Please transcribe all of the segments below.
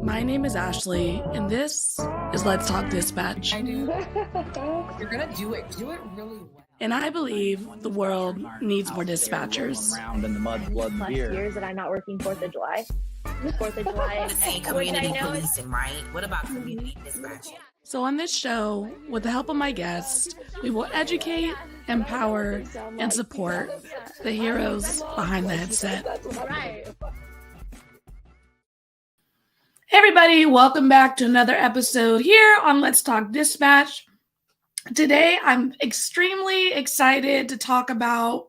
My name is Ashley, and this is Let's Talk Dispatch. I do. You're gonna do it. Do it really well. And I believe the world needs more dispatchers. Around in the mud, blood, and plus beer. years that I'm not working 4th of July. 4th of July. Say community policing, right? What about community dispatching? So on this show, with the help of my guests, we will educate, empower, and support the heroes behind the headset. Right. Hey everybody, welcome back to another episode here on Let's Talk Dispatch. Today, I'm extremely excited to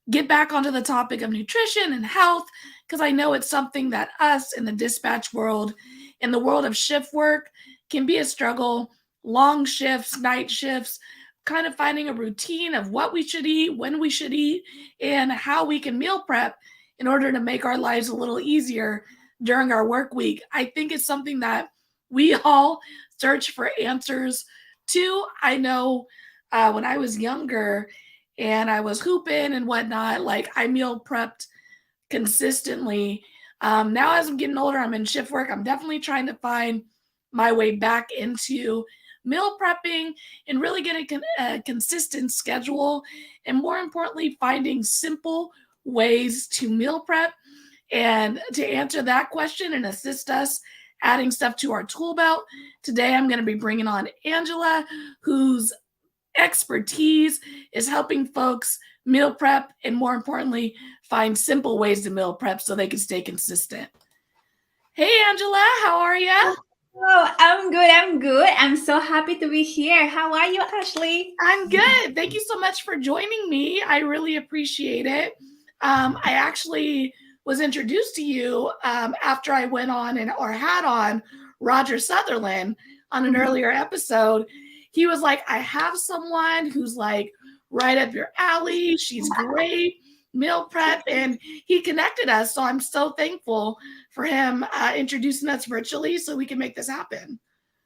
get back onto the topic of nutrition and health, because I know it's something that us in the dispatch world, in the world of shift work, can be a struggle. Long shifts, night shifts, kind of finding a routine of what we should eat, when we should eat, and how we can meal prep in order to make our lives a little easier during our work week. I think it's something that we all search for answers to. I know when I was younger and I was hooping and whatnot, like I meal prepped consistently. Now as I'm getting older, I'm in shift work. I'm definitely trying to find my way back into meal prepping and really getting a consistent schedule, and more importantly, finding simple ways to meal prep. And to answer that question and assist us adding stuff to our tool belt, today I'm going to be bringing on Angela, whose expertise is helping folks meal prep and, more importantly, find simple ways to meal prep so they can stay consistent. Hey, Angela, how are you? Oh, I'm good. I'm so happy to be here. How are you, Ashley? I'm good. Thank you so much for joining me. I really appreciate it. I actually was introduced to you after I went on had on Roger Sutherland on an earlier episode. He was like, I have someone who's like right up your alley. She's great, meal prep, and he connected us. So I'm so thankful for him introducing us virtually so we can make this happen.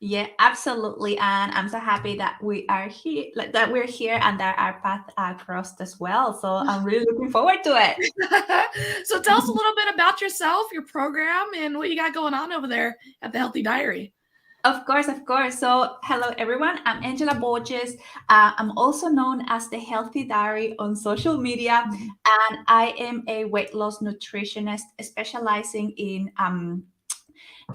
Yeah, absolutely. And I'm so happy that we are here, we're here and that our paths crossed as well. So I'm really looking forward to it. So tell us a little bit about yourself, your program, and what you got going on over there at the Healthy Diary. Of course. So hello, everyone. I'm Angela Borges. I'm also known as the Healthy Diary on social media. And I am a weight loss nutritionist specializing in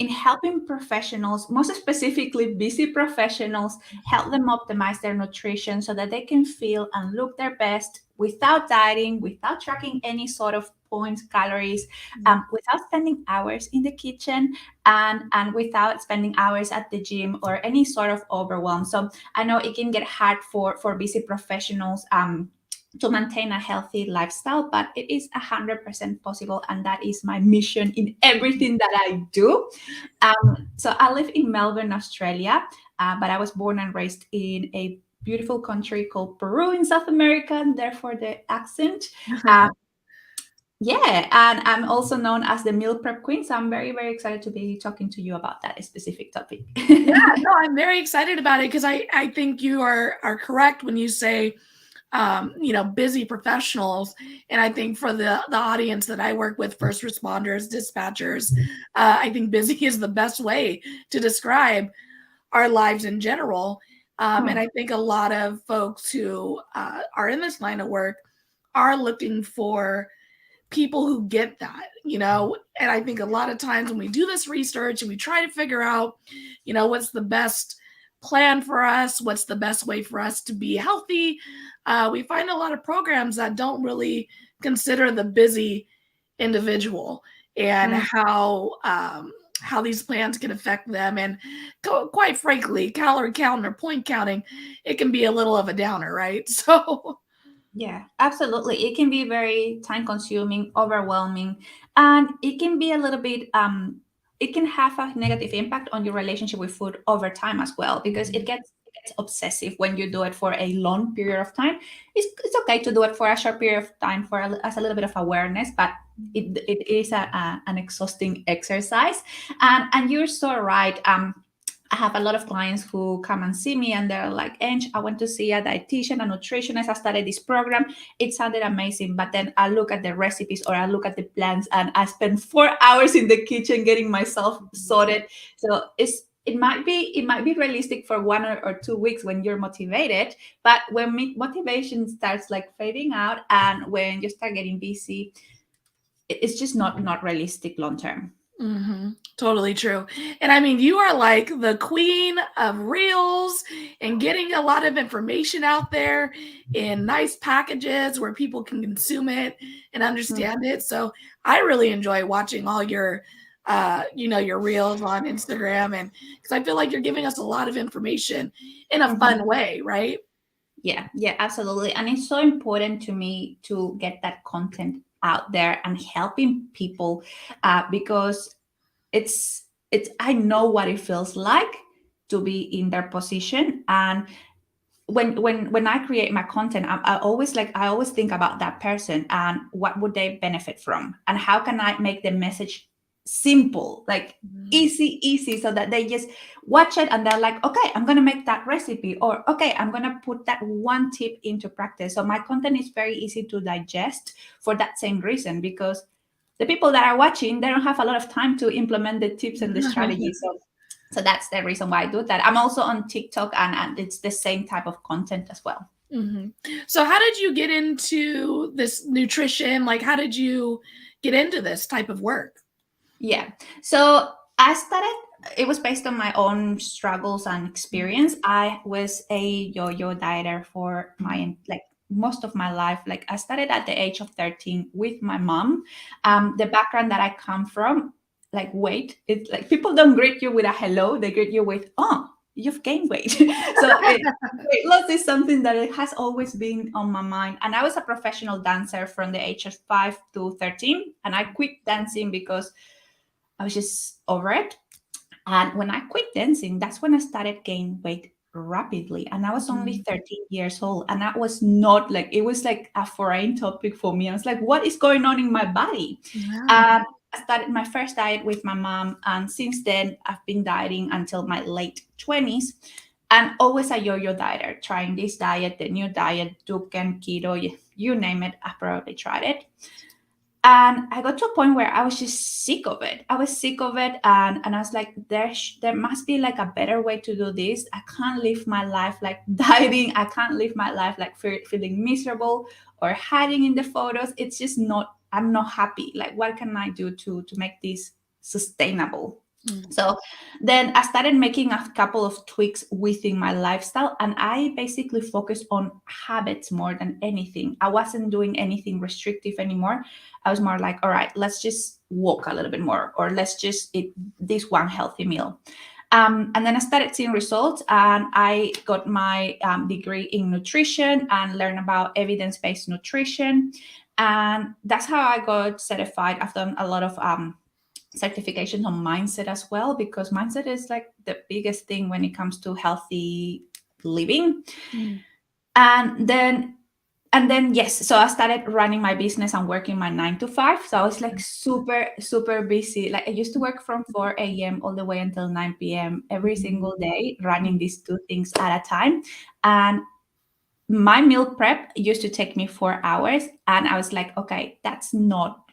helping professionals, most specifically busy professionals, help them optimize their nutrition so that they can feel and look their best without dieting, without tracking any sort of points, calories, without spending hours in the kitchen, and without spending hours at the gym or any sort of overwhelm. So I know it can get hard for busy professionals to maintain a healthy lifestyle, but it is 100% possible, and that is my mission in everything that I do. So I live in Melbourne, Australia, but I was born and raised in a beautiful country called Peru in South America, and therefore the accent. Yeah, and I'm also known as the meal prep queen, so I'm very, very excited to be talking to you about that specific topic. Yeah, no, I'm very excited about it because I think you are correct when you say busy professionals. And I think for the audience that I work with, first responders, dispatchers, I think busy is the best way to describe our lives in general. And I think a lot of folks who are in this line of work are looking for people who get that, and I think a lot of times when we do this research and we try to figure out, what's the best plan for us, what's the best way for us to be healthy, we find a lot of programs that don't really consider the busy individual and how these plans can affect them. And quite frankly, calorie counting or point counting, it can be a little of a downer, right? So yeah, absolutely. It can be very time consuming, overwhelming, and it can be a little bit it can have a negative impact on your relationship with food over time as well, because it gets obsessive when you do it for a long period of time. It's okay to do it for a short period of time as a little bit of awareness, but it is an exhausting exercise. And you're so right. I have a lot of clients who come and see me and they're like, Ange, I want to see a dietitian, a nutritionist. I started this program. It sounded amazing. But then I look at the recipes or I look at the plans and I spend 4 hours in the kitchen getting myself sorted. So it might be realistic for 1 or 2 weeks when you're motivated, but when motivation starts like fading out and when you start getting busy, it's just not realistic long term. Totally true. And I mean, you are like the queen of reels and getting a lot of information out there in nice packages where people can consume it and understand it. So I really enjoy watching all your your reels on Instagram, and because I feel like you're giving us a lot of information in a fun way, right? Yeah, absolutely. And it's so important to me to get that content out there and helping people because it's I know what it feels like to be in their position. And when I create my content, I always think about that person and what would they benefit from and how can I make the message simple, like easy, so that they just watch it and they're like, okay, I'm gonna make that recipe, or okay, I'm gonna put that one tip into practice. So my content is very easy to digest for that same reason, because the people that are watching, they don't have a lot of time to implement the tips and the strategies. So that's the reason why I do that. I'm also on TikTok, and it's the same type of content as well. So how did you get into this nutrition? Like, how did you get into this type of work? Yeah. So I started, it was based on my own struggles and experience. I was a yo-yo dieter for my, like, most of my life. Like, I started at the age of 13 with my mom. The background that I come from, like, weight, it's like people don't greet you with a hello, they greet you with, oh, you've gained weight. So weight loss is something that it has always been on my mind. And I was a professional dancer from the age of 5 to 13. And I quit dancing because I was just over it. And when I quit dancing, that's when I started gaining weight rapidly. And I was only 13 years old. And that was not like, it was like a foreign topic for me. I was like, what is going on in my body? I started my first diet with my mom. And since then, I've been dieting until my late 20s. And always a yo-yo dieter, trying this diet, the new diet, Dukan, keto, you name it, I probably tried it. And I got to a point where I was just sick of it. I was sick of it. And I was like, there must be like a better way to do this. I can't live my life like dieting. I can't live my life like feeling miserable or hiding in the photos. It's just not, I'm not happy. Like, what can I do to make this sustainable? So then I started making a couple of tweaks within my lifestyle, and I basically focused on habits more than anything. I wasn't doing anything restrictive anymore. I was more like, all right, let's just walk a little bit more, or let's just eat this one healthy meal. And then I started seeing results, and I got my degree in nutrition and learned about evidence-based nutrition. And that's how I got certified. I've done a lot of certifications on mindset as well, because mindset is like the biggest thing when it comes to healthy living. And then yes, so I started running my business and working my 9 to 5. So I was like super busy. Like, I used to work from 4 a.m. all the way until 9 p.m. every single day, running these two things at a time. And my meal prep used to take me 4 hours, and I was like, okay, that's not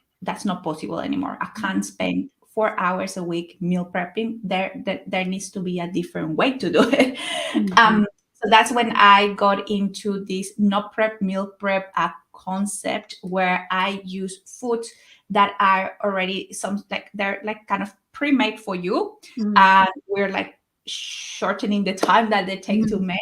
possible anymore. I can't spend 4 hours a week meal prepping. There needs to be a different way to do it. So that's when I got into this no prep, meal prep concept, where I use foods that are already they're like kind of pre-made for you. And we're like shortening the time that they take to make.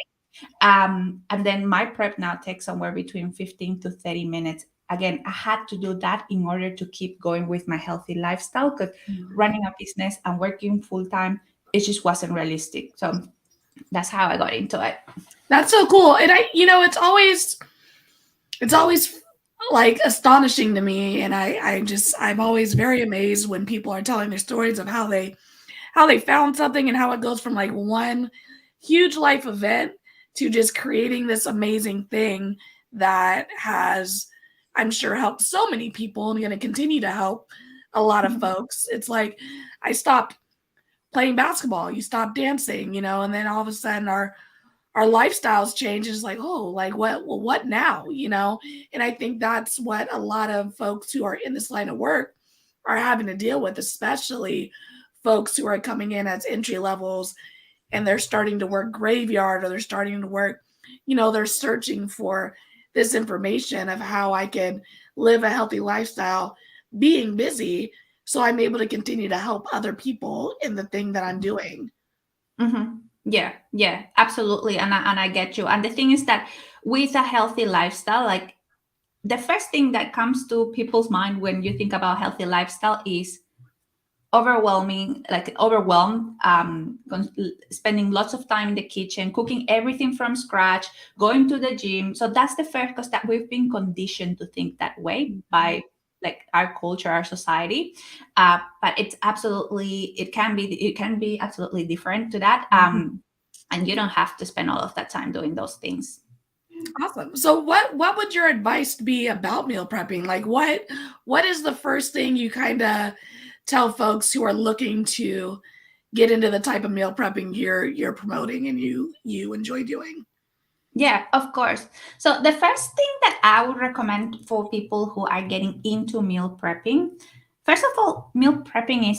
And then my prep now takes somewhere between 15 to 30 minutes. Again, I had to do that in order to keep going with my healthy lifestyle, because running a business and working full time, it just wasn't realistic. So that's how I got into it. That's so cool. And it's always like astonishing to me. And I'm always very amazed when people are telling their stories of how they found something and how it goes from like one huge life event to just creating this amazing thing that has, I'm sure, helped so many people and going to continue to help a lot of folks. It's like I stopped playing basketball, you stop dancing, and then all of a sudden our lifestyles change. It's like, oh, like what now? And I think that's what a lot of folks who are in this line of work are having to deal with, especially folks who are coming in as entry levels and they're starting to work graveyard, or they're starting to work, they're searching for this information of how I can live a healthy lifestyle being busy, so I'm able to continue to help other people in the thing that I'm doing. Mm-hmm. Yeah, absolutely. And I get you. And the thing is that with a healthy lifestyle, like the first thing that comes to people's mind when you think about healthy lifestyle is overwhelmed, spending lots of time in the kitchen, cooking everything from scratch, going to the gym. So that's the first, because that we've been conditioned to think that way by like our culture, our society. But it can be absolutely different to that. And you don't have to spend all of that time doing those things. Awesome. So what would your advice be about meal prepping? Like what is the first thing you kind of tell folks who are looking to get into the type of meal prepping you're promoting and you enjoy doing? Yeah, of course. So the first thing that I would recommend for people who are getting into meal prepping, first of all, meal prepping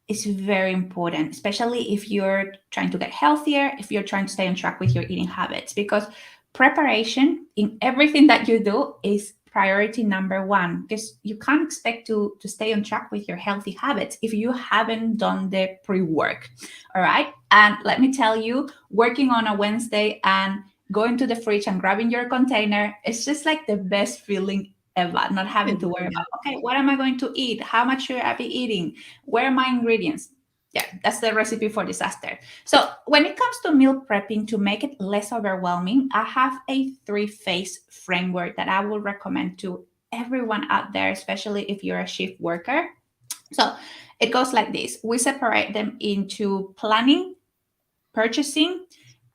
is very important, especially if you're trying to get healthier, if you're trying to stay on track with your eating habits, because preparation in everything that you do is priority number one, because you can't expect to stay on track with your healthy habits if you haven't done the pre-work. All right. And let me tell you, working on a Wednesday and going to the fridge and grabbing your container, it's just like the best feeling ever, not having to worry about, okay, what am I going to eat? How much should I be eating? Where are my ingredients? Yeah, that's the recipe for disaster. So when it comes to meal prepping, to make it less overwhelming, I have a 3-phase framework that I will recommend to everyone out there, especially if you're a shift worker. So it goes like this. We separate them into planning, purchasing,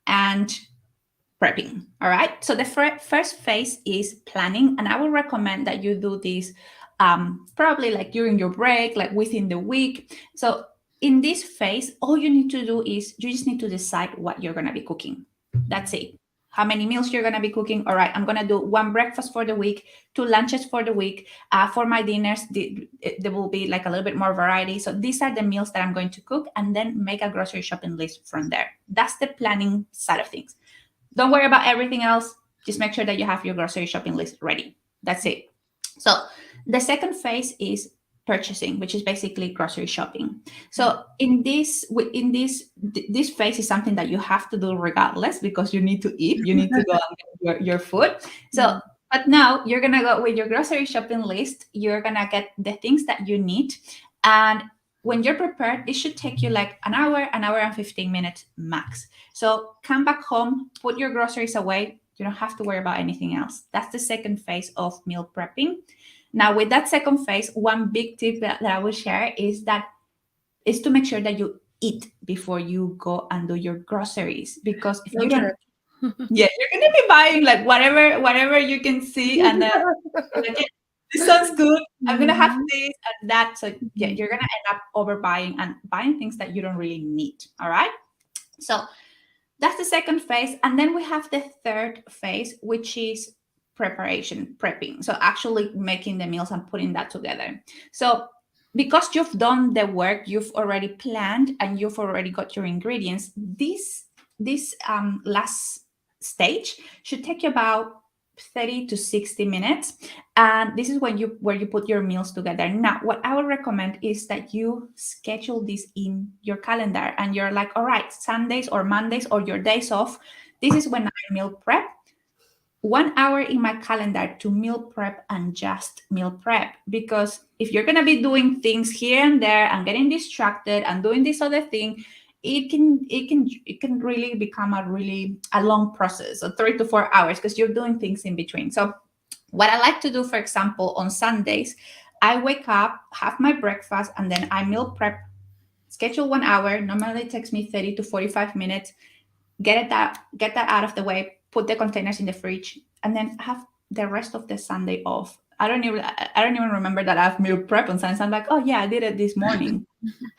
and prepping. All right. So the first phase is planning. And I would recommend that you do this probably like during your break, like within the week. So in this phase, all you need to do is you just need to decide what you're going to be cooking. That's it. How many meals you're going to be cooking. All right, I'm going to do 1 breakfast for the week, 2 lunches for the week. For my dinners, there will be like a little bit more variety. So these are the meals that I'm going to cook, and then make a grocery shopping list from there. That's the planning side of things. Don't worry about everything else. Just make sure that you have your grocery shopping list ready. That's it. So the second phase is purchasing, which is basically grocery shopping. So this phase is something that you have to do regardless, because you need to eat. You need to go and get your food. So, but now you're gonna go with your grocery shopping list. You're gonna get the things that you need, and when you're prepared, it should take you like an hour and 15 minutes max. So come back home, put your groceries away. You don't have to worry about anything else. That's the second phase of meal prepping. Now, with that second phase, one big tip that I will share is to make sure that you eat before you go and do your groceries. Because if you don't, yeah, you're gonna be buying like whatever you can see, and like, this sounds good. I'm gonna have this and that. So yeah, you're gonna end up overbuying and buying things that you don't really need. All right. So that's the second phase. And then we have the third phase, which is prepping. So actually making the meals and putting that together. So because you've done the work, you've already planned, and you've already got your ingredients, this last stage should take you about 30 to 60 minutes. And this is where you put your meals together. Now, what I would recommend is that you schedule this in your calendar, and you're like, all right, Sundays or Mondays or your days off, this is when I meal prep. 1 hour in my calendar to meal prep and just meal prep. Because if you're going to be doing things here and there and getting distracted and doing this other thing, it can really become a long process, so 3 to 4 hours, because you're doing things in between. So what I like to do, for example, on Sundays, I wake up, have my breakfast, and then I meal prep, schedule 1 hour. Normally it takes me 30 to 45 minutes. Get that out of the way, put the containers in the fridge, and then have the rest of the Sunday off. I don't even remember that I've meal prep on Sunday. I'm like, oh yeah, I did it this morning.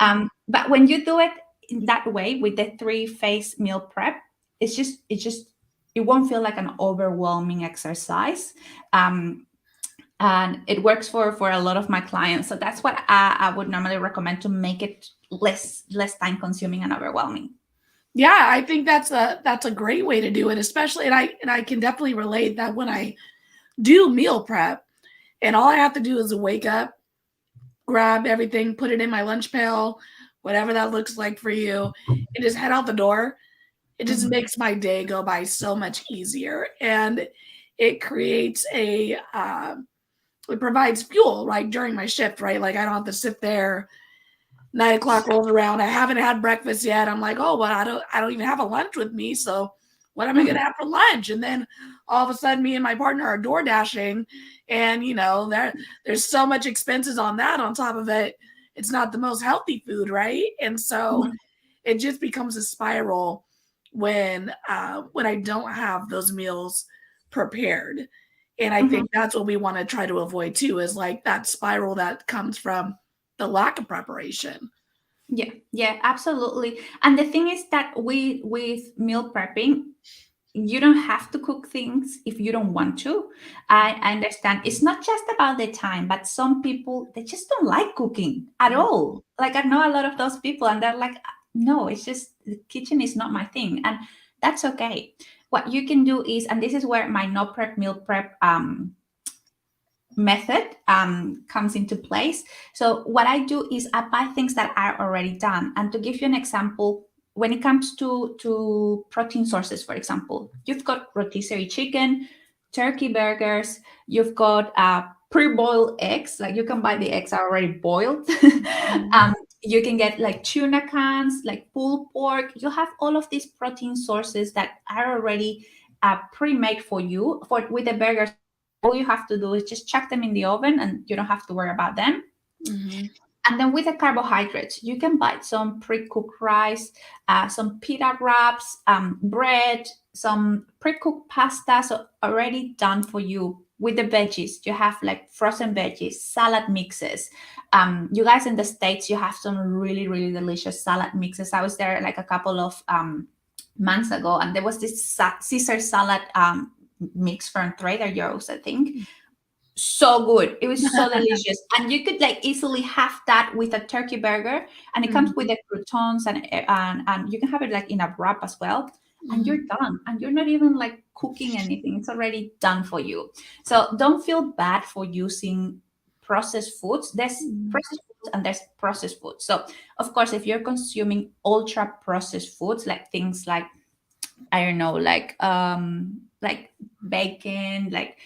But when you do it in that way with the 3-phase meal prep, it won't feel like an overwhelming exercise. And it works for a lot of my clients. So that's what I would normally recommend to make it less time consuming and overwhelming. Yeah, I think that's a great way to do it, especially, and I can definitely relate that when I do meal prep and all I have to do is wake up, grab everything, put it in my lunch pail, whatever that looks like for you, and just head out the door. It just makes my day go by so much easier, and it creates it provides fuel, right, during my shift, right? Like I don't have to sit there. 9 o'clock rolls around. I haven't had breakfast yet. I'm like, oh, well, I don't even have a lunch with me. So what am I going to have for lunch? And then all of a sudden, me and my partner are door dashing, and there's so much expenses on that. On top of it, it's not the most healthy food, right? And so it just becomes a spiral when I don't have those meals prepared. And I think that's what we want to try to avoid too, is like that spiral that comes from the lack of preparation. Yeah, absolutely. And the thing is that with meal prepping, you don't have to cook things if you don't want to. I understand it's not just about the time, but some people, they just don't like cooking at all. Like I know a lot of those people, and they're like, no, it's just the kitchen is not my thing, and that's okay. What you can do is, and this is where my no prep meal prep method comes into place. So what I do is I buy things that are already done. And to give you an example, when it comes to protein sources, for example, you've got rotisserie chicken, turkey burgers, you've got pre-boiled eggs, like you can buy the eggs are already boiled. You can get like tuna cans, like pulled pork. You have all of these protein sources that are already pre-made for you. With the burgers, all you have to do is just chuck them in the oven and you don't have to worry about them. And then with the carbohydrates, you can buy some pre-cooked rice, some pita wraps, bread, some pre-cooked pasta, so already done for you. With the veggies, you have like frozen veggies, salad mixes. You guys in the States, you have some really, really delicious salad mixes. I was there like a couple of months ago, and there was this Caesar salad mix from Trader Joe's, I think. So good. It was so delicious. And you could like easily have that with a turkey burger, and it comes with the croutons, and you can have it like in a wrap as well. And you're done, and you're not even like cooking anything. It's already done for you. So don't feel bad for using processed foods. There's processed foods and there's processed foods. So of course, if you're consuming ultra processed foods, like things like, I don't know, like bacon, like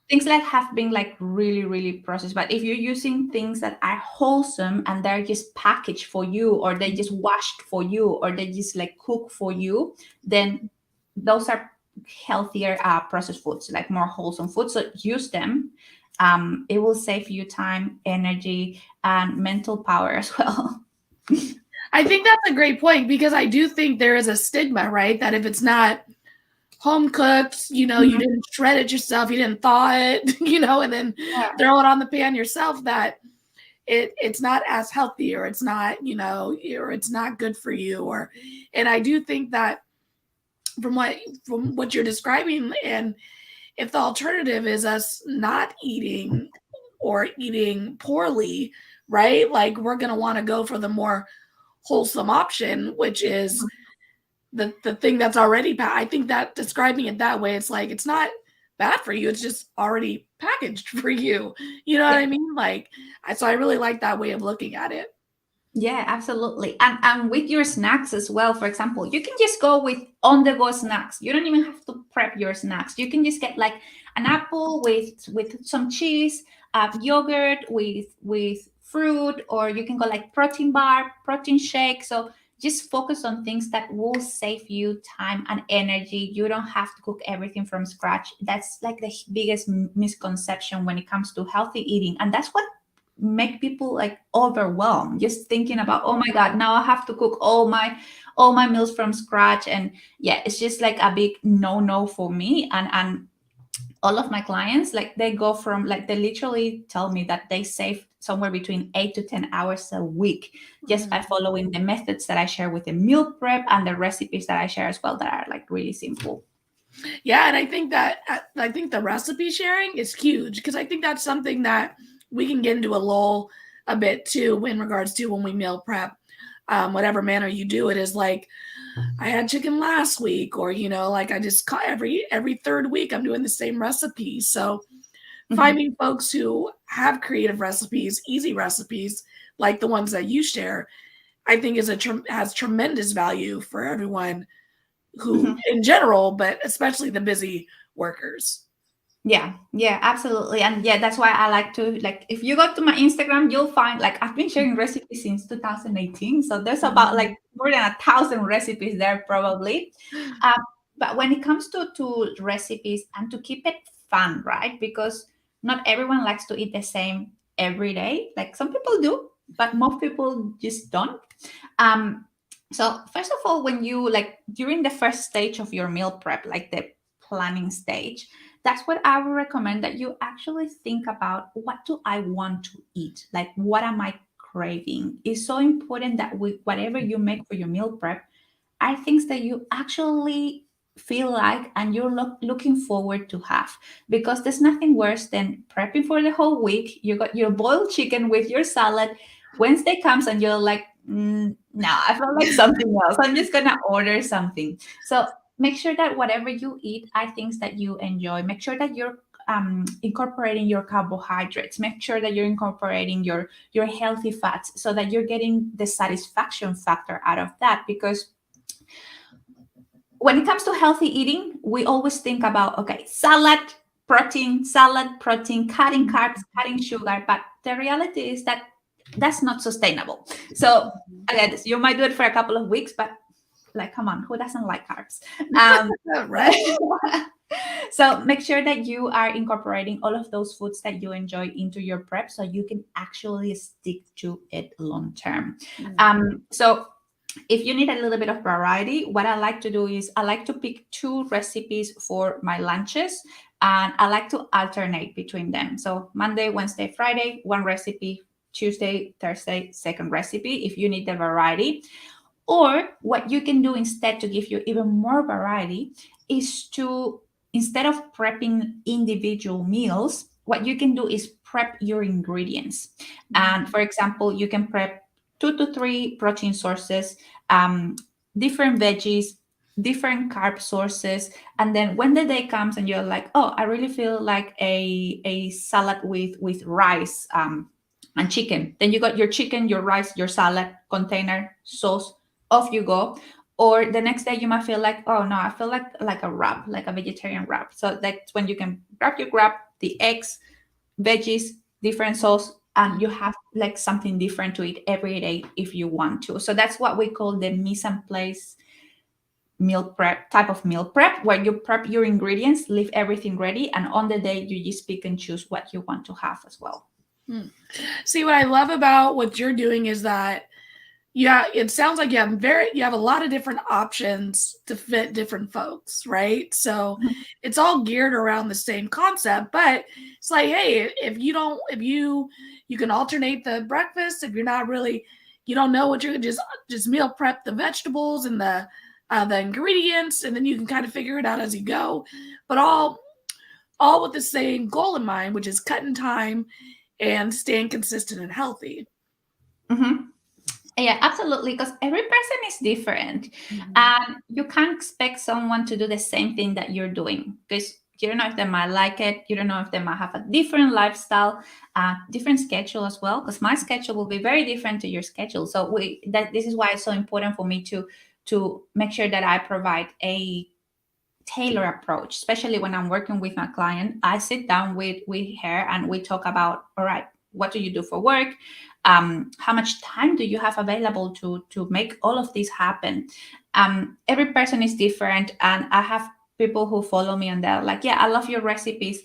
things that have been like really, really processed. But if you're using things that are wholesome and they're just packaged for you, or they just washed for you, or they just like cook for you, then those are healthier processed foods, like more wholesome foods. So use them. It will save you time, energy, and mental power as well. I think that's a great point, because I do think there is a stigma, right? That if it's not home cooked, you didn't shred it yourself, you didn't thaw it, and then throw it on the pan yourself, that it's not as healthy, or it's not, or it's not good for you. And I do think that from what you're describing, and if the alternative is us not eating or eating poorly, right? Like we're going to want to go for the more wholesome option, which is the thing that's already I think that describing it that way, it's like it's not bad for you, it's just already packaged for you. You know what I mean? Like so I really like that way of looking at it. Yeah, absolutely. And with your snacks as well, for example, you can just go with on-the-go snacks. You don't even have to prep your snacks. You can just get like an apple with some cheese, yogurt with fruit, or you can go like protein bar, protein shake. So just focus on things that will save you time and energy. You don't have to cook everything from scratch. That's like the biggest misconception when it comes to healthy eating. And that's what make people like overwhelmed, just thinking about, oh my God, now I have to cook all my meals from scratch. And yeah, it's just like a big no for me. And all of my clients, like they go from like they literally tell me that they save somewhere between 8 to 10 hours a week just by following the methods that I share with the meal prep and the recipes that I share as well that are like really simple. Yeah, and I think the recipe sharing is huge because I think that's something that we can get into a lull a bit too in regards to when we meal prep. Whatever manner you do it is like I had chicken last week, or like I just caught every third week I'm doing the same recipe. So finding folks who have creative recipes, easy recipes like the ones that you share, I think has tremendous value for everyone who in general, but especially the busy workers. Yeah, absolutely. And yeah, that's why I like to, like, if you go to my Instagram, you'll find like I've been sharing recipes since 2018. So there's about like more than 1,000 recipes there probably. But when it comes to recipes and to keep it fun, right? Because not everyone likes to eat the same every day. Like some people do, but most people just don't. So first of all, when you like during the first stage of your meal prep, like the planning stage, that's what I would recommend, that you actually think about, what do I want to eat? Like, what am I craving? It's so important that whatever you make for your meal prep are things that you actually feel like and you're looking forward to have, because there's nothing worse than prepping for the whole week. You got your boiled chicken with your salad. Wednesday comes and you're like, no, I feel like something else. I'm just gonna order something. So make sure that whatever you eat are things that you enjoy. Make sure that you're incorporating your carbohydrates. Make sure that you're incorporating your healthy fats, so that you're getting the satisfaction factor out of that. Because when it comes to healthy eating, we always think about, okay, salad, protein, cutting carbs, cutting sugar. But the reality is that that's not sustainable. So again, you might do it for a couple of weeks, but like, come on, who doesn't like carbs? Right. So make sure that you are incorporating all of those foods that you enjoy into your prep, so you can actually stick to it long term. So if you need a little bit of variety, what I like to do is I like to pick 2 recipes for my lunches, and I like to alternate between them. So Monday, Wednesday, Friday, one recipe. Tuesday, Thursday, second recipe, if you need the variety. Or what you can do instead to give you even more variety is to, instead of prepping individual meals, what you can do is prep your ingredients. And for example, you can prep 2 to 3 protein sources, different veggies, different carb sources. And then when the day comes and you're like, oh, I really feel like a salad with rice and chicken, then you got your chicken, your rice, your salad container, sauce, off you go. Or the next day you might feel like, oh no, I feel like a wrap, like a vegetarian wrap. So that's when you can grab your wrap, the eggs, veggies, different sauce, and you have like something different to eat every day if you want to. So that's what we call the mise en place meal prep, type of meal prep, where you prep your ingredients, leave everything ready, and on the day you just pick and choose what you want to have as well. See, what I love about what you're doing is that, yeah, it sounds like you have a lot of different options to fit different folks, right? So it's all geared around the same concept, but it's like, hey, if you can alternate the breakfast. If you're not really, you don't know what you're just meal prep the vegetables and the ingredients, and then you can kind of figure it out as you go, but all with the same goal in mind, which is cutting time and staying consistent and healthy. Yeah, absolutely. Because every person is different. And you can't expect someone to do the same thing that you're doing, because you don't know if they might like it. You don't know if they might have a different lifestyle, different schedule as well. Because my schedule will be very different to your schedule. So this is why it's so important for me to make sure that I provide a tailor approach, especially when I'm working with my client. I sit down with her and we talk about, all right, what do you do for work? How much time do you have available to make all of this happen? Every person is different, and I have people who follow me and they're like, yeah, I love your recipes.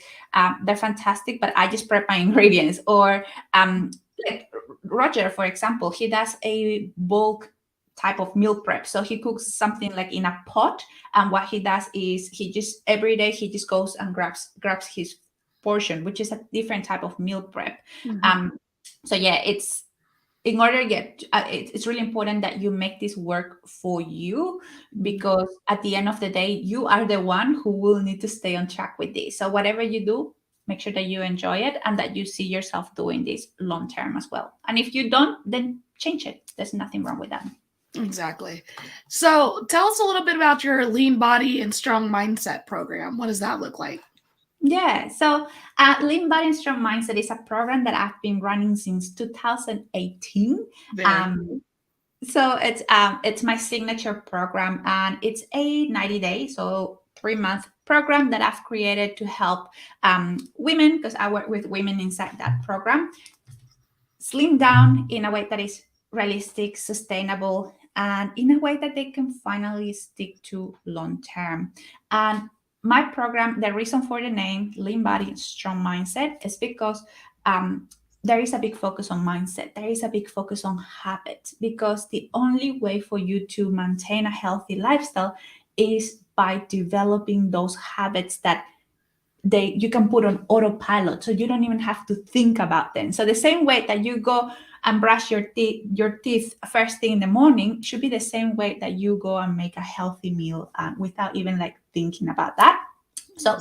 They're fantastic, but I just prep my ingredients. Or like Roger, for example, he does a bulk type of meal prep. So he cooks something like in a pot, and what he does is he just every day he just goes and grabs his portion, which is a different type of meal prep. So yeah, it's in order to get it's really important that you make this work for you, because at the end of the day you are the one who will need to stay on track with this. So whatever you do, make sure that you enjoy it and that you see yourself doing this long term as well. And if you don't, then change it. There's nothing wrong with that. Exactly. So tell us a little bit about your Lean Body and Strong Mindset program. What does that look like? Yeah, so Lean Body and Strong Mindset is a program that I've been running since 2018. So it's my signature program, and it's a 90-day, so 3-month program that I've created to help women, because I work with women inside that program, slim down in a way that is realistic, sustainable, and in a way that they can finally stick to long term. And my program, the reason for the name Lean Body Strong Mindset is because there is a big focus on mindset. There is a big focus on habits, because the only way for you to maintain a healthy lifestyle is by developing those habits that you can put on autopilot, so you don't even have to think about them. So the same way that you go and brush your teeth first thing in the morning should be the same way that you go and make a healthy meal without even like thinking about that. So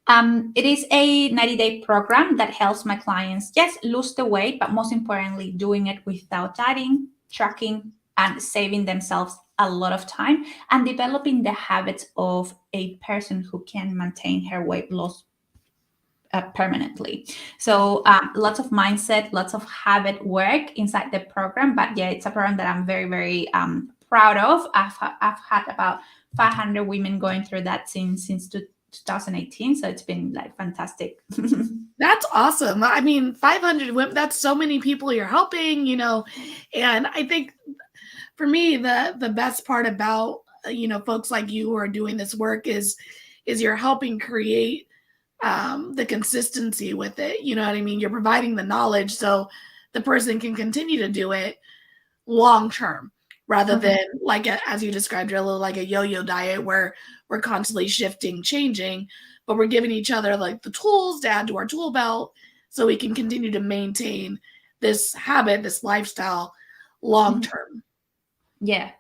it is a 90-day program that helps my clients, yes, lose the weight, but most importantly, doing it without dieting, tracking, and saving themselves a lot of time and developing the habits of a person who can maintain her weight loss permanently. So lots of mindset, lots of habit work inside the program. But yeah, it's a program that I'm very, very proud of. I've had about 500 women going through that since 2018. So it's been like fantastic. That's awesome. I mean, 500 women, that's so many people you're helping, and I think for me, the best part about, folks like you who are doing this work is you're helping create the consistency with it. You know what I mean? You're providing the knowledge so the person can continue to do it long term, rather than like as you described, a little like a yo-yo diet where we're constantly shifting, changing, but we're giving each other like the tools to add to our tool belt so we can continue to maintain this habit, this lifestyle long term. Yeah,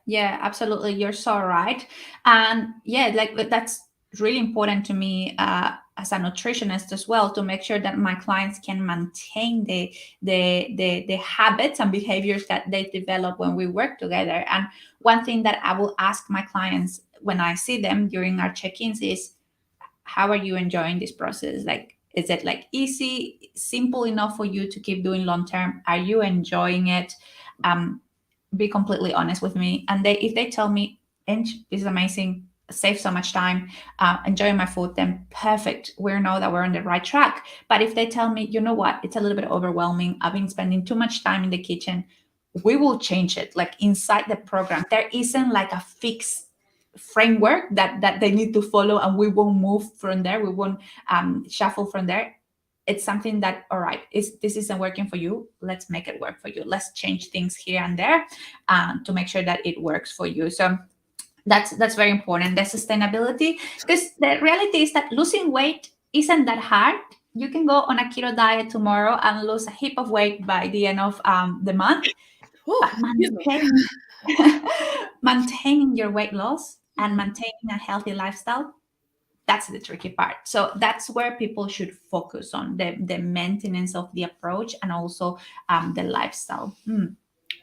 absolutely. You're so right. And yeah, like that's really important to me as a nutritionist as well, to make sure that my clients can maintain the habits and behaviors that they develop when we work together. And one thing that I will ask my clients when I see them during our check-ins is, how are you enjoying this process? Like, is it like easy, simple enough for you to keep doing long term? Are you enjoying it? Be completely honest with me. And if they tell me, this is amazing, save so much time, enjoying my food, then perfect. We know that we're on the right track. But if they tell me, you know what, it's a little bit overwhelming, I've been spending too much time in the kitchen, we will change it. Like inside the program, there isn't like a fixed framework that they need to follow, and we won't move from there. We won't shuffle from there. It's something that, all right, this isn't working for you, let's make it work for you. Let's change things here and there to make sure that it works for you. So that's very important, the sustainability, because the reality is that losing weight isn't that hard. You can go on a keto diet tomorrow and lose a heap of weight by the end of the month. But maintaining your weight loss and maintaining a healthy lifestyle, that's the tricky part. So that's where people should focus on the maintenance of the approach and also the lifestyle.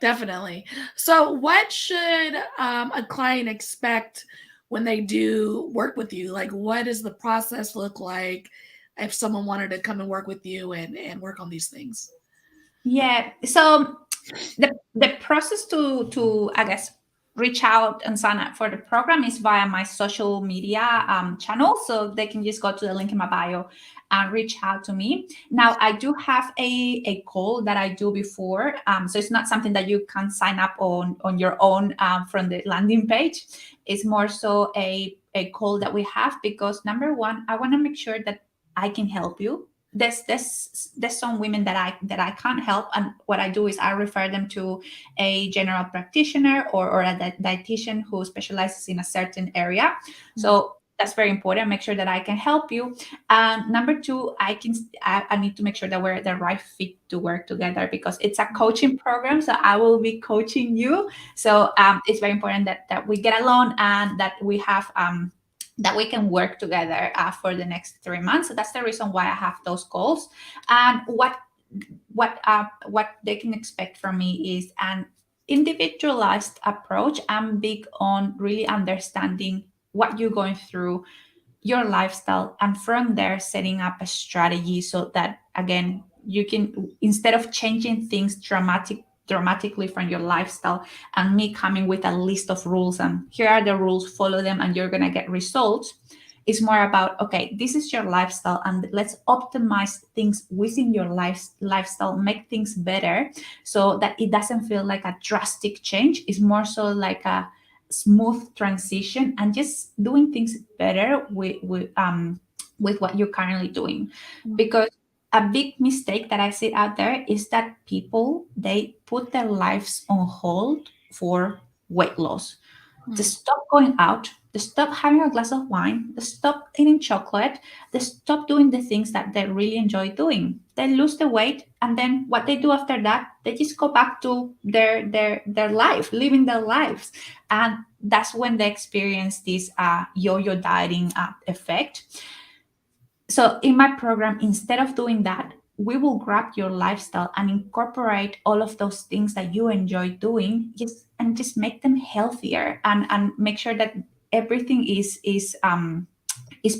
Definitely. So what should a client expect when they do work with you? Like, what does the process look like if someone wanted to come and work with you and work on these things? Yeah. So the process to I guess reach out and sign up for the program is via my social media channel. So they can just go to the link in my bio and reach out to me. Now, I do have a call that I do before. So it's not something that you can sign up on your own from the landing page. It's more so a call that we have, because number one, I want to make sure that I can help you there's some women that I can't help, and what I do is I refer them to a general practitioner or a dietitian who specializes in a certain area. So that's very important. Make sure that I can help you. And number two, I need to make sure that we're the right fit to work together, because it's a coaching program. So I will be coaching you. So it's very important that we get along and that we have that we can work together for the next 3 months. So that's the reason why I have those goals. And what they can expect from me is an individualized approach. I'm big on really understanding what you're going through, your lifestyle, and from there setting up a strategy so that, again, you can, instead of changing things dramatically from your lifestyle and me coming with a list of rules and here are the rules, follow them and you're going to get results. It's more about, okay, this is your lifestyle and let's optimize things within your lifestyle, make things better so that it doesn't feel like a drastic change. It's more so like a smooth transition and just doing things better with what you're currently doing. Because a big mistake that I see out there is that people, they put their lives on hold for weight loss. They stop going out, they stop having a glass of wine, they stop eating chocolate, they stop doing the things that they really enjoy doing. They lose the weight, and then what they do after that, they just go back to their life, living their lives. And that's when they experience this yo-yo dieting effect. So in my program, instead of doing that, we will grab your lifestyle and incorporate all of those things that you enjoy doing, just make them healthier and make sure that everything is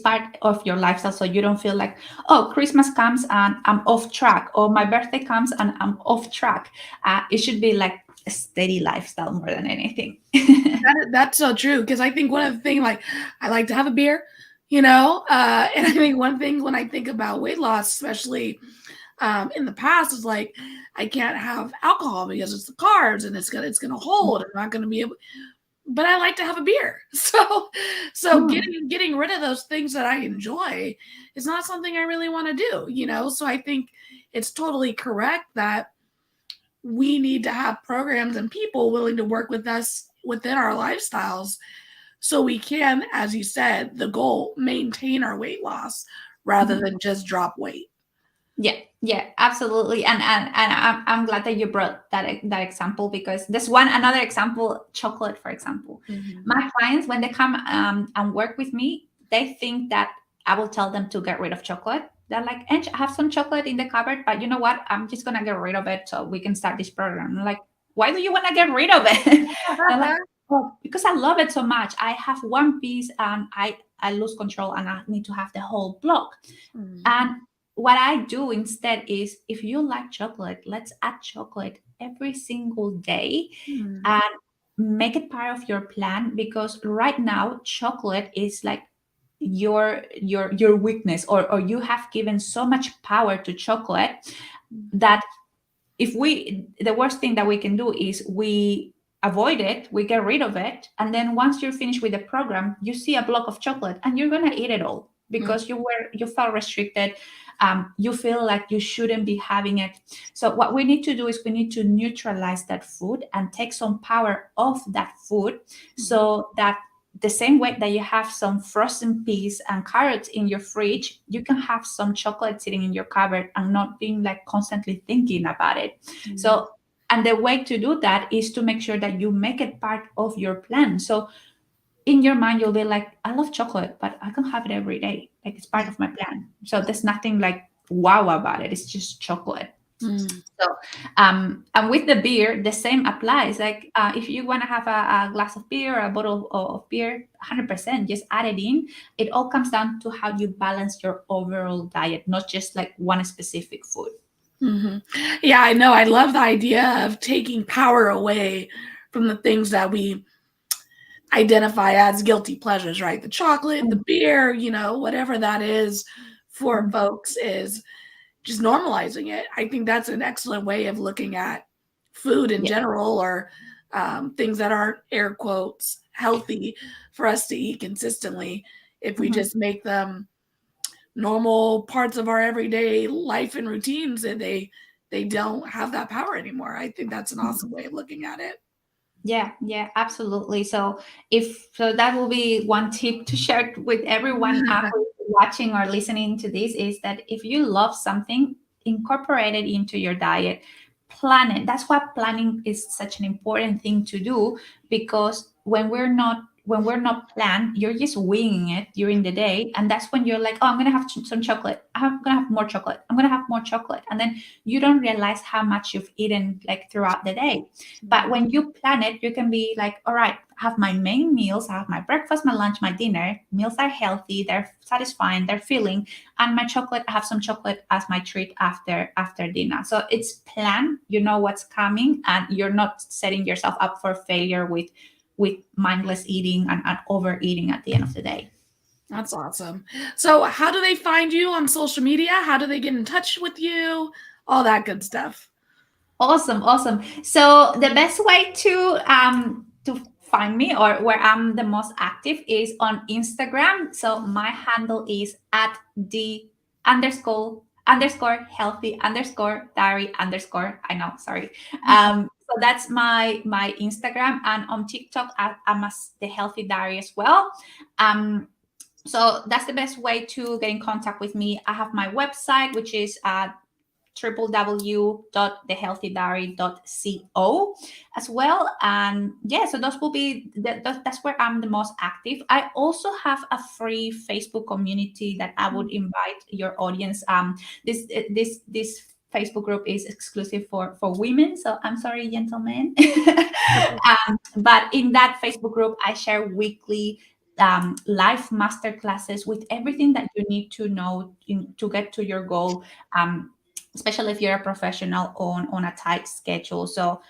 part of your lifestyle, so you don't feel like, oh, Christmas comes and I'm off track, or my birthday comes and I'm off track. It should be like a steady lifestyle more than anything. That's so true, because I think one of the things, like, I like to have a beer, and I think one thing when I think about weight loss, especially in the past, is like, I can't have alcohol because it's the carbs and it's gonna hold. I'm not gonna be able. But I like to have a beer, so getting rid of those things that I enjoy is not something I really want to do. So I think it's totally correct that we need to have programs and people willing to work with us within our lifestyles, so we can, as you said, the goal, maintain our weight loss rather than just drop weight. Yeah, absolutely. And I'm glad that you brought that example, because there's another example, chocolate, for example. My clients, when they come and work with me, they think that I will tell them to get rid of chocolate. They're like, Ange, I have some chocolate in the cupboard, but you know what? I'm just gonna get rid of it so we can start this program. I'm like, why do you want to get rid of it? They're like, oh, because I love it so much. I have one piece and I lose control and I need to have the whole block. And what I do instead is, if you like chocolate, let's add chocolate every single day and make it part of your plan, because right now chocolate is like your weakness, or you have given so much power to chocolate that the worst thing that we can do is we avoid it, we get rid of it, and then once you're finished with the program, you see a block of chocolate and you're gonna eat it all because you felt restricted. You feel like you shouldn't be having it. So what we need to do is we need to neutralize that food and take some power off that food, so that the same way that you have some frozen peas and carrots in your fridge, you can have some chocolate sitting in your cupboard and not being like constantly thinking about it. So, and the way to do that is to make sure that you make it part of your plan. So in your mind, you'll be like, I love chocolate, but I can have it every day. Like, it's part of my plan. So there's nothing like wow about it. It's just chocolate. So, and with the beer, the same applies. Like, if you want to have a glass of beer or a bottle of beer, 100%, just add it in. It all comes down to how you balance your overall diet, not just like one specific food. Yeah, I know. I love the idea of taking power away from the things that we identify as guilty pleasures, right? The chocolate, the beer, whatever that is for folks, is just normalizing it. I think that's an excellent way of looking at food in general, or things that aren't, air quotes, healthy for us to eat consistently. If we just make them normal parts of our everyday life and routines, and they don't have that power anymore. I think that's an awesome way of looking at it. Yeah, absolutely. So that will be one tip to share with everyone who is watching or listening to this, is that if you love something, incorporate it into your diet, plan it. That's why planning is such an important thing to do, because when we're not planned, you're just winging it during the day, and that's when you're like, oh, I'm gonna have some chocolate, I'm gonna have more chocolate, I'm gonna have more chocolate, and then you don't realize how much you've eaten like throughout the day. But when you plan it, you can be like, all right, I have my main meals, I have my breakfast, my lunch, my dinner. Meals are healthy, they're satisfying, they're filling, and my chocolate, I have some chocolate as my treat after dinner. So it's planned, you know what's coming, and you're not setting yourself up for failure with mindless eating and overeating at the end of the day. That's awesome. So how do they find you on social media? How do they get in touch with you? All that good stuff. Awesome. So the best way to find me, or where I'm the most active, is on Instagram. So my handle is at the _healthy _diary _ I know, sorry. So that's my Instagram, and on TikTok I'm as the Healthy Diary as well. So that's the best way to get in contact with me. I have my website, which is www.thehealthydiary.co as well. And yeah, so those will be that's where I'm the most active. I also have a free Facebook community that I would invite your audience. This Facebook group is exclusive for women, so I'm sorry, gentlemen. But in that Facebook group, I share weekly live masterclasses with everything that you need to know to get to your goal, especially if you're a professional on a tight schedule. So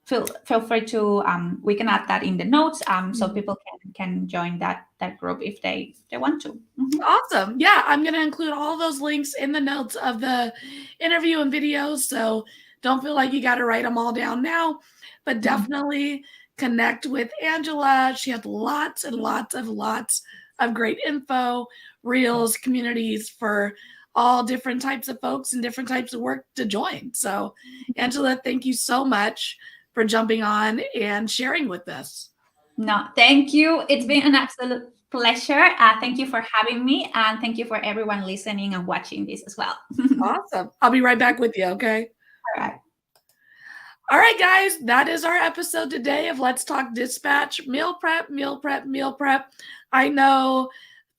feel free to we can add that in the notes, so people can join that group if they want to. Awesome. Yeah, I'm going to include all those links in the notes of the interview and videos, so don't feel like you got to write them all down now, but definitely connect with Angela. She has lots and lots of great info, reels, communities for all different types of folks and different types of work to join. So Angela, thank you so much for jumping on and sharing with us. No, thank you. It's been an absolute pleasure. Thank you for having me, and thank you for everyone listening and watching this as well. Awesome. I'll be right back with you, okay? All right, guys, that is our episode today of Let's Talk Dispatch. Meal prep. I know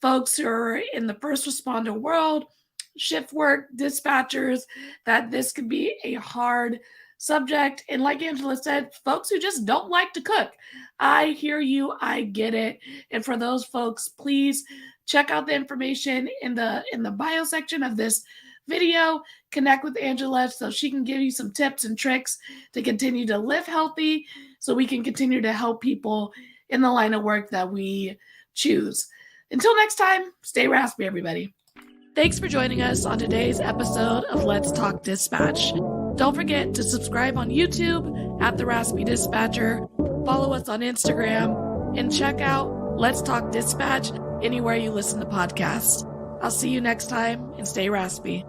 folks who are in the first responder world, shift work, dispatchers, that this could be a hard subject. And like Angela said, folks who just don't like to cook. I hear you. I get it. And for those folks, please check out the information in the bio section of this video. Connect with Angela so she can give you some tips and tricks to continue to live healthy, so we can continue to help people in the line of work that we choose. Until next time, stay raspy, everybody. Thanks for joining us on today's episode of Let's Talk Dispatch. Don't forget to subscribe on YouTube at The Raspy Dispatcher, follow us on Instagram, and check out Let's Talk Dispatch anywhere you listen to podcasts. I'll see you next time, and stay raspy.